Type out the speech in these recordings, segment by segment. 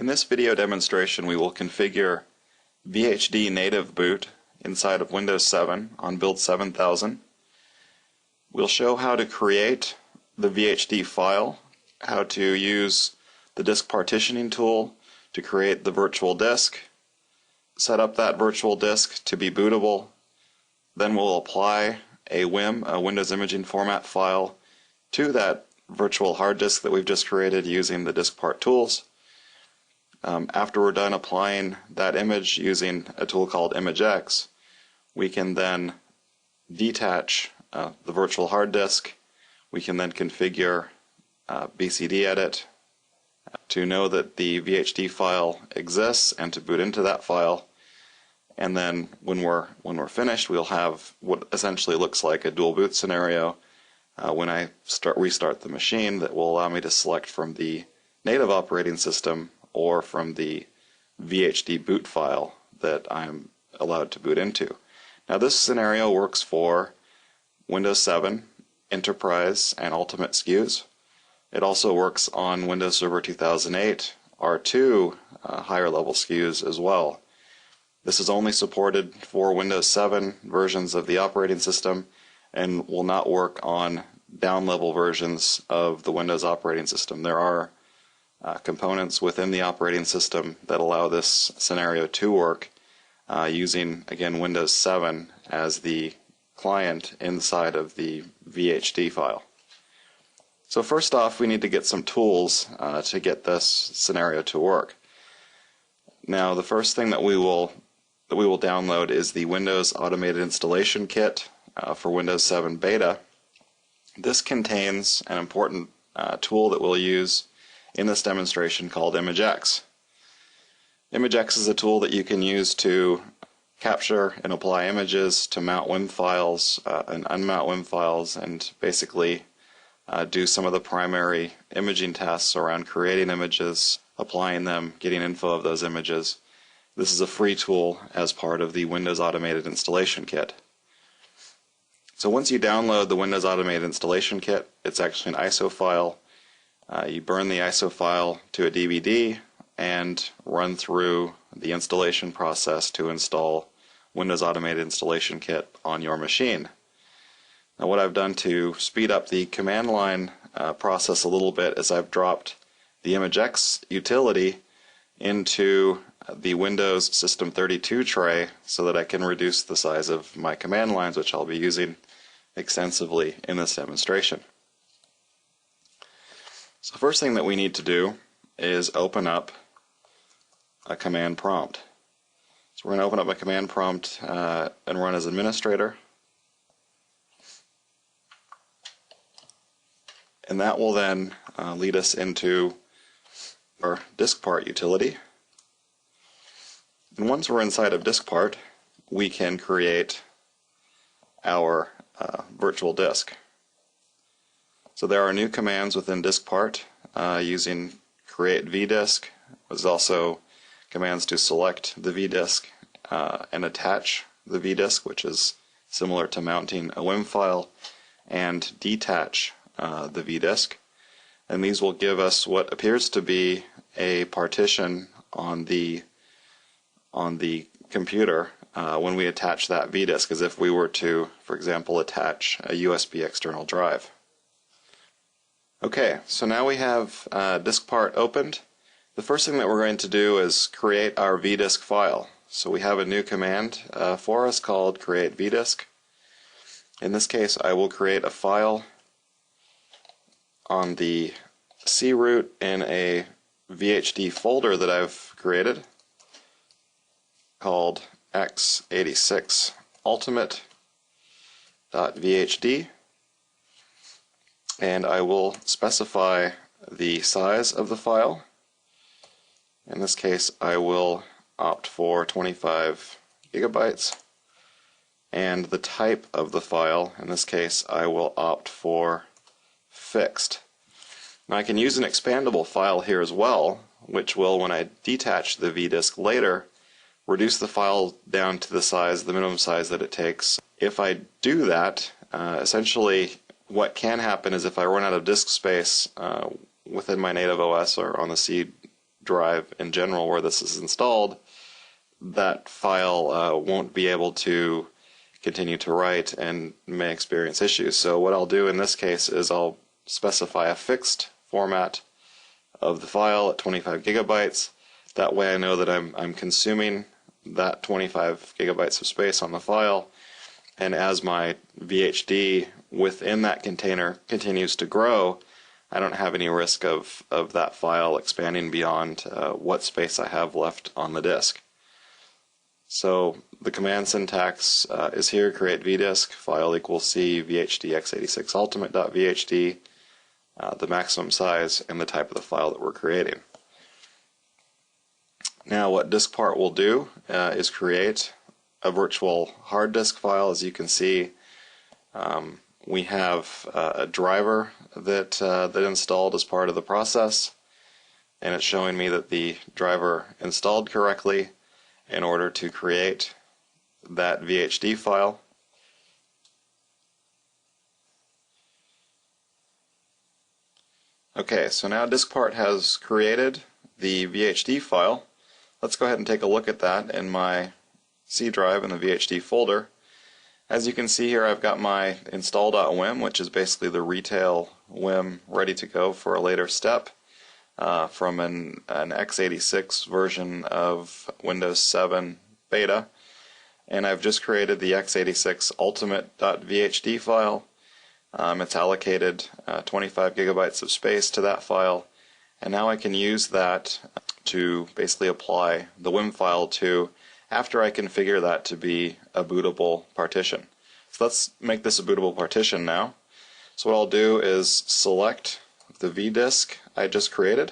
In this video demonstration, we will configure VHD native boot inside of Windows 7 on build 7000. We'll show how to create the VHD file, how to use the disk partitioning tool to create the virtual disk, set up that virtual disk to be bootable, then we'll apply a WIM, a Windows Imaging Format file, to that virtual hard disk that we've just created using the disk part tools. After we're done applying that image using a tool called ImageX, we can then detach the virtual hard disk. We can then configure BCD edit to know that the VHD file exists and to boot into that file. And then when we're finished, we'll have what essentially looks like a dual boot scenario when I restart the machine that will allow me to select from the native operating system or from the VHD boot file that I'm allowed to boot into. Now this scenario works for Windows 7, Enterprise, and Ultimate SKUs. It also works on Windows Server 2008, R2, higher level SKUs as well. This is only supported for Windows 7 versions of the operating system and will not work on down level versions of the Windows operating system. There are components within the operating system that allow this scenario to work using, again, Windows 7 as the client inside of the VHD file. So first off, we need to get some tools to get this scenario to work. Now the first thing that we will download is the Windows Automated Installation Kit for Windows 7 Beta. This contains an important tool that we'll use in this demonstration called ImageX. ImageX is a tool that you can use to capture and apply images, to mount WIM files and unmount WIM files, and basically do some of the primary imaging tasks around creating images, applying them, getting info of those images. This is a free tool as part of the Windows Automated Installation Kit. So once you download the Windows Automated Installation Kit, it's actually an ISO file. You burn the ISO file to a DVD and run through the installation process to install Windows Automated Installation Kit on your machine. Now what I've done to speed up the command line process a little bit is I've dropped the ImageX utility into the Windows System 32 tray so that I can reduce the size of my command lines, which I'll be using extensively in this demonstration. So the first thing that we need to do is open up a command prompt. So we're going to open up a command prompt and run as administrator. And that will then lead us into our disk part utility. And once we're inside of disk part, we can create our virtual disk. So there are new commands within disk part using create vdisk. There's also commands to select the vdisk and attach the vdisk, which is similar to mounting a WIM file, and detach the vdisk. And these will give us what appears to be a partition on the computer when we attach that vdisk, as if we were to, for example, attach a USB external drive. Okay, so now we have disk part opened. The first thing that we're going to do is create our vdisk file. So we have a new command for us called create vdisk. In this case, I will create a file on the C root in a VHD folder that I've created called x86 ultimate.vhd, and I will specify the size of the file. In this case, I will opt for 25 gigabytes, and the type of the file, in this case, I will opt for fixed. Now I can use an expandable file here as well, which will, when I detach the vdisk later, reduce the file down to the size, the minimum size that it takes. If I do that, essentially what can happen is if I run out of disk space within my native OS or on the C drive in general where this is installed, that file won't be able to continue to write and may experience issues. So what I'll do in this case is I'll specify a fixed format of the file at 25 gigabytes. That way I know that I'm consuming that 25 gigabytes of space on the file, and as my VHD within that container continues to grow, I don't have any risk of that file expanding beyond what space I have left on the disk. So the command syntax is here: create vdisk, file equals C, VHD x86 ultimate.vhd, the maximum size, and the type of the file that we're creating. Now what disk part will do is create a virtual hard disk file. As you can see, we have a driver that installed as part of the process, and it's showing me that the driver installed correctly in order to create that VHD file. Okay, so now disk part has created the VHD file. Let's go ahead and take a look at that in my C drive in the VHD folder. As you can see here, I've got my install.wim, which is basically the retail WIM ready to go for a later step from an x86 version of Windows 7 beta. And I've just created the x86 ultimate.vhd file. It's allocated 25 gigabytes of space to that file, and now I can use that to basically apply the WIM file to after I configure that to be a bootable partition. So let's make this a bootable partition now. So what I'll do is select the vdisk I just created.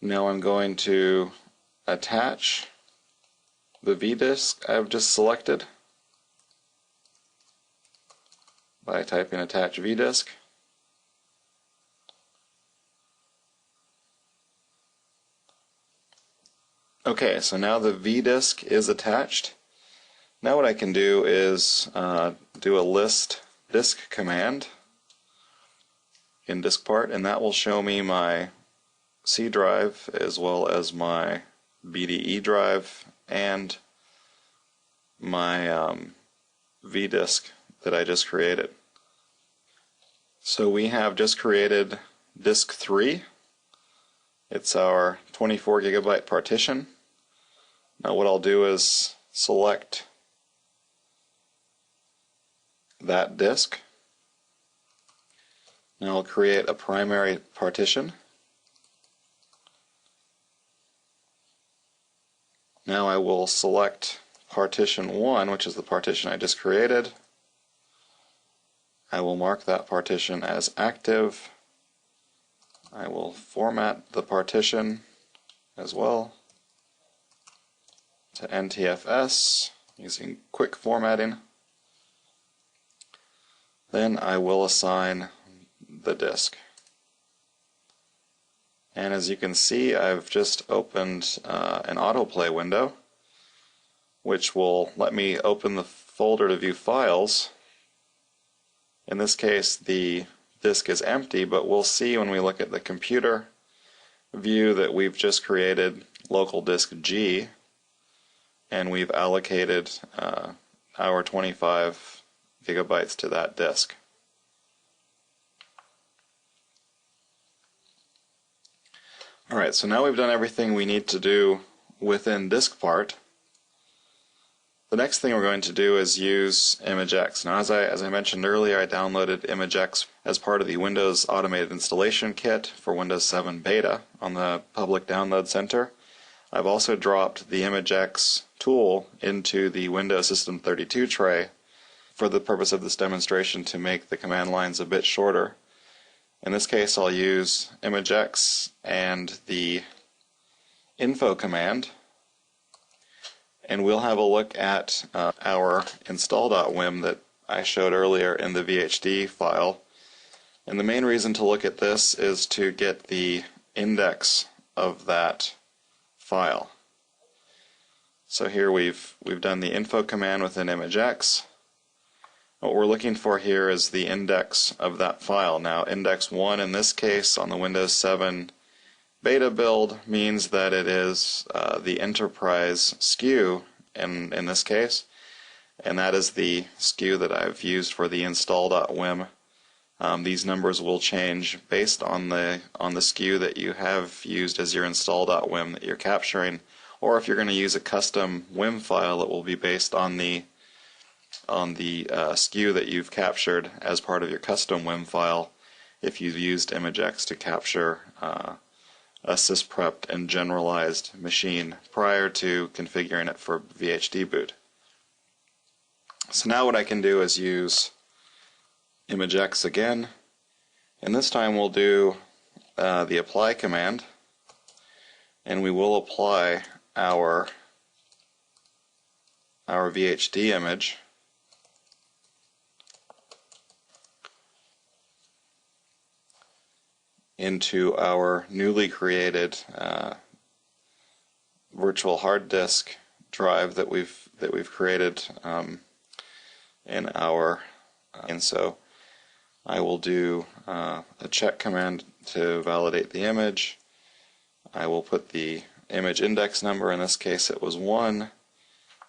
Now I'm going to attach the vdisk I've just selected by typing attach vdisk. Okay, so now the vdisk is attached. Now what I can do is do a list disk command in disk part, and that will show me my C drive as well as my BDE drive and my vdisk that I just created. So we have just created disk 3. It's our 24 gigabyte partition. Now what I'll do is select that disk. Now I'll create a primary partition. Now I will select partition 1, which is the partition I just created. I will mark that partition as active. I will format the partition as well to NTFS using quick formatting. Then I will assign the disk. And as you can see, I've just opened an autoplay window, which will let me open the folder to view files. In this case, the disk is empty, but we'll see when we look at the computer view that we've just created local disk G, and we've allocated our 25 gigabytes to that disk. Alright, so now we've done everything we need to do within disk part. The next thing we're going to do is use ImageX. Now as I mentioned earlier, I downloaded ImageX as part of the Windows Automated Installation Kit for Windows 7 Beta on the Public Download Center. I've also dropped the ImageX tool into the Windows System 32 tray for the purpose of this demonstration to make the command lines a bit shorter. In this case, I'll use ImageX and the info command, and we'll have a look at our install.wim that I showed earlier in the VHD file. And the main reason to look at this is to get the index of that file. So here we've done the info command within ImageX. What we're looking for here is the index of that file. Now, index 1 in this case on the Windows 7 beta build means that it is the enterprise SKU in this case, and that is the SKU that I've used for the install.wim. These numbers will change based on the SKU that you have used as your install.wim that you're capturing, or if you're going to use a custom WIM file, it will be based on the SKU that you've captured as part of your custom WIM file if you've used ImageX to capture a sysprepped and generalized machine prior to configuring it for VHD Boot. So now what I can do is use ImageX again, and this time we'll do the apply command, and we will apply our VHD image into our newly created virtual hard disk drive that we've created in our and so I will do a check command to validate the image. I will put the image index number, in this case it was 1,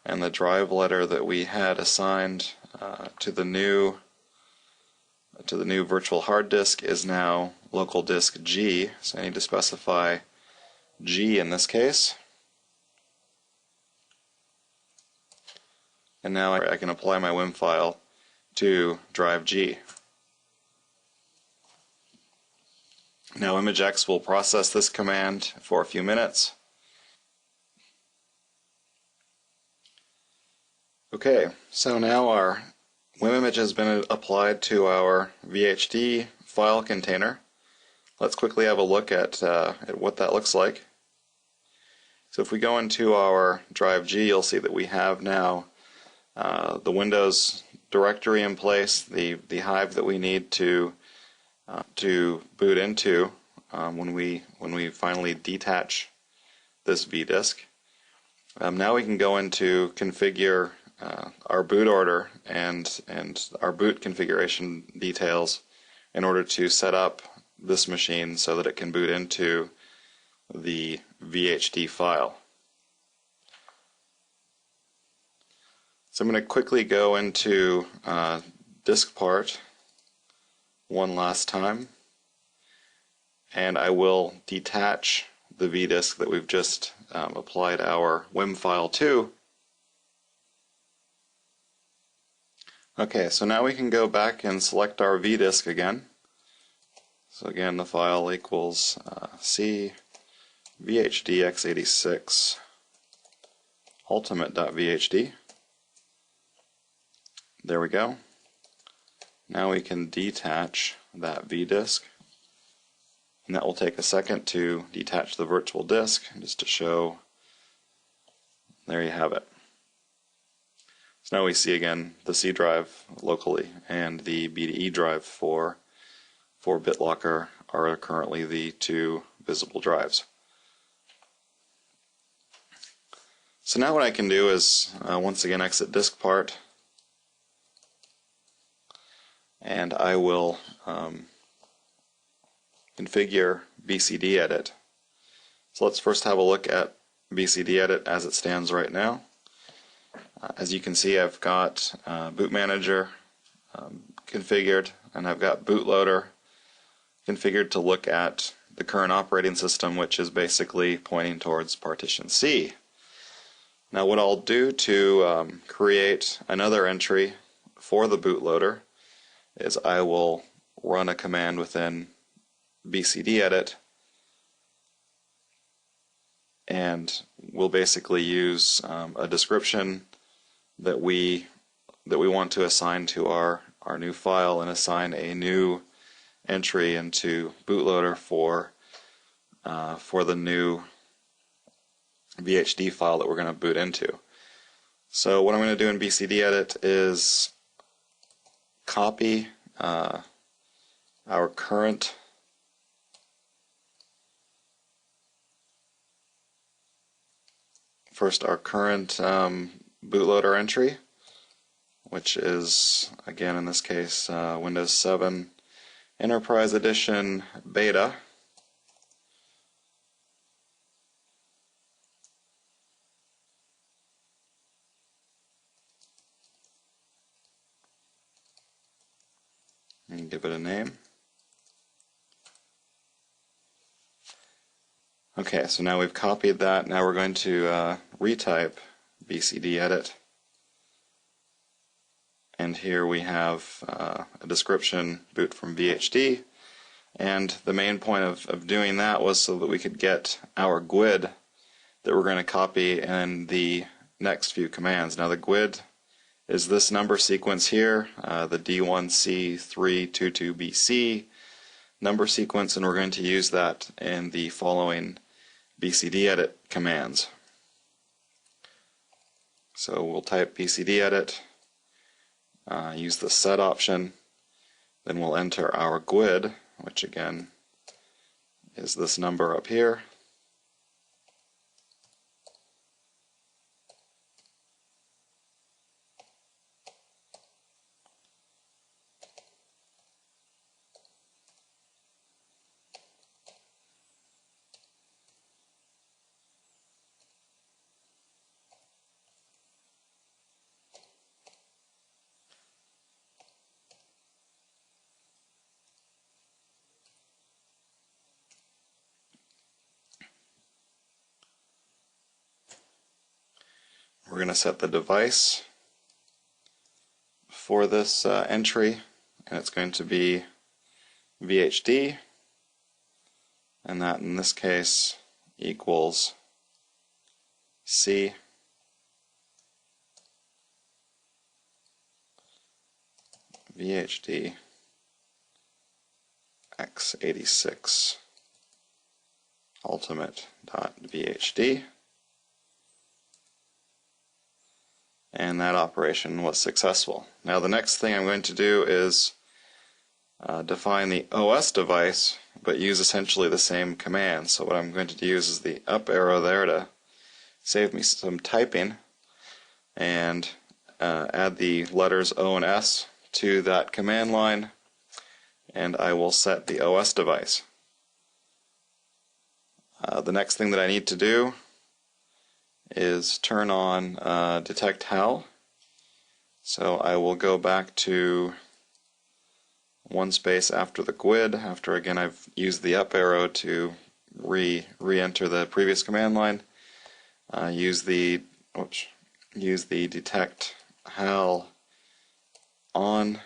and the drive letter that we had assigned to the new virtual hard disk is now local disk G, so I need to specify G in this case. And now I can apply my WIM file to drive G. Now ImageX will process this command for a few minutes. Okay, so now our WIM image has been applied to our VHD file container. Let's quickly have a look at what that looks like. So if we go into our drive G, you'll see that we have now the Windows directory in place, the hive that we need to boot into when we finally detach this vdisk. Now we can go into configure our boot order and our boot configuration details in order to set up this machine so that it can boot into the VHD file. So I'm going to quickly go into disk part one last time, and I will detach the vdisk that we've just applied our WIM file to. Okay, so now we can go back and select our vdisk again. So again, the file equals C VHD x86 ultimate.vhd. There we go. Now we can detach that vdisk, and that will take a second to detach the virtual disk, just to show. There you have it. So now we see again the C drive locally and the B2E drive for BitLocker are currently the two visible drives. So now what I can do is once again exit disk part, and I will configure VCDedit. So let's first have a look at VCDedit as it stands right now. As you can see, I've got Boot Manager configured, and I've got Bootloader configured to look at the current operating system, which is basically pointing towards partition C. Now what I'll do to create another entry for the bootloader is I will run a command within VCDedit, and we'll basically use a description that we want to assign to our new file, and assign a new entry into bootloader for the new VHD file that we're going to boot into. So what I'm going to do in VCDedit is copy our current first our current bootloader entry, which is, again in this case, Windows 7 Enterprise Edition Beta. And give it a name. Okay, so now we've copied that. Now we're going to retype bcdedit. And here we have a description, boot from VHD. And the main point of doing that was so that we could get our GUID that we're going to copy in the next few commands. Now the GUID is this number sequence here, the D1C322BC number sequence, and we're going to use that in the following bcdedit commands. So we'll type bcdedit, use the set option, then we'll enter our GUID, which again is this number up here. We're going to set the device for this entry, and it's going to be VHD, and that in this case equals C VHD x86 ultimate.vhd. And that operation was successful. Now the next thing I'm going to do is define the OS device, but use essentially the same command. So what I'm going to use is the up arrow there to save me some typing, and add the letters O and S to that command line, and I will set the OS device. The next thing that I need to do is turn on detect HAL. So I will go back to one space after the GUID, after again I've used the up arrow to re-enter the previous command line. Use the detect HAL on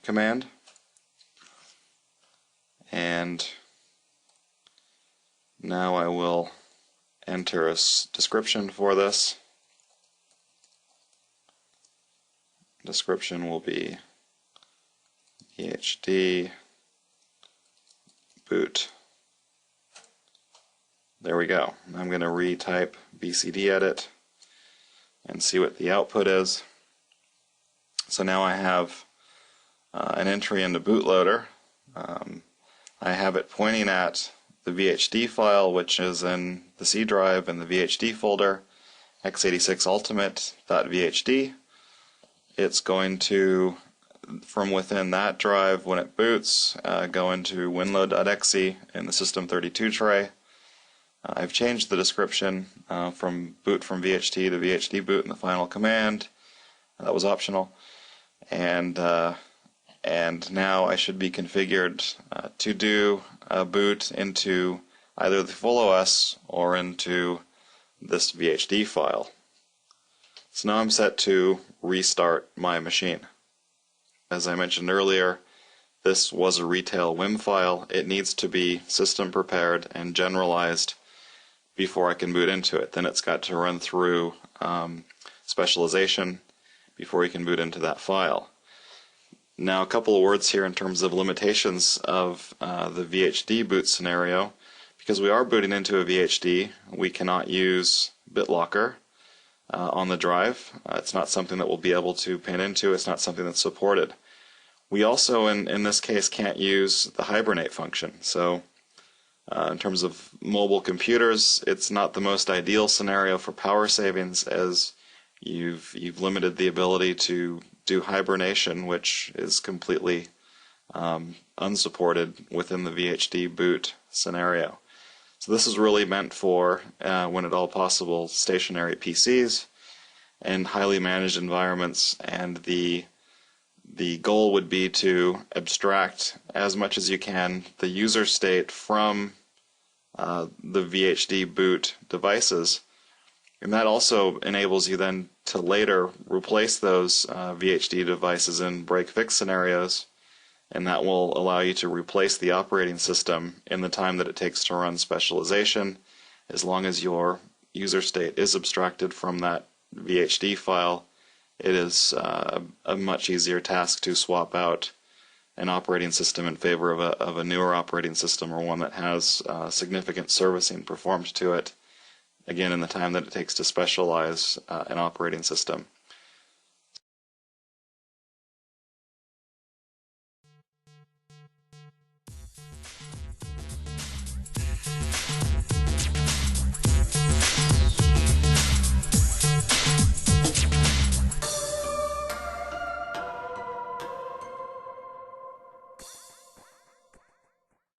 command, and now I will enter a description for this. Description will be VHD Boot. There we go. I'm going to retype bcdedit and see what the output is. So now I have an entry into bootloader. I have it pointing at the VHD file, which is in the C drive in the VHD folder, x86 ultimate.vhd. It's going to, from within that drive, when it boots, go into winload.exe in the system32 tray. I've changed the description from boot from VHD to VHD boot in the final command. That was optional. And now I should be configured to do a boot into either the full OS or into this VHD file. So now I'm set to restart my machine. As I mentioned earlier, this was a retail WIM file. It needs to be system prepared and generalized before I can boot into it. Then it's got to run through specialization before you can boot into that file. Now a couple of words here in terms of limitations of the VHD boot scenario. Because we are booting into a VHD, we cannot use BitLocker on the drive. It's not something that we'll be able to pin into. It's not something that's supported. We also, in this case, can't use the hibernate function. So In terms of mobile computers, it's not the most ideal scenario for power savings, as you've limited the ability to do hibernation, which is completely unsupported within the VHD boot scenario. So this is really meant for, when at all possible, stationary PCs and highly managed environments, and the goal would be to abstract as much as you can the user state from the VHD boot devices, and that also enables you then to later replace those VHD devices in break-fix scenarios, and that will allow you to replace the operating system in the time that it takes to run specialization, as long as your user state is abstracted from that VHD file. It is a much easier task to swap out an operating system in favor of a newer operating system, or one that has significant servicing performed to it, again in the time that it takes to specialize an operating system.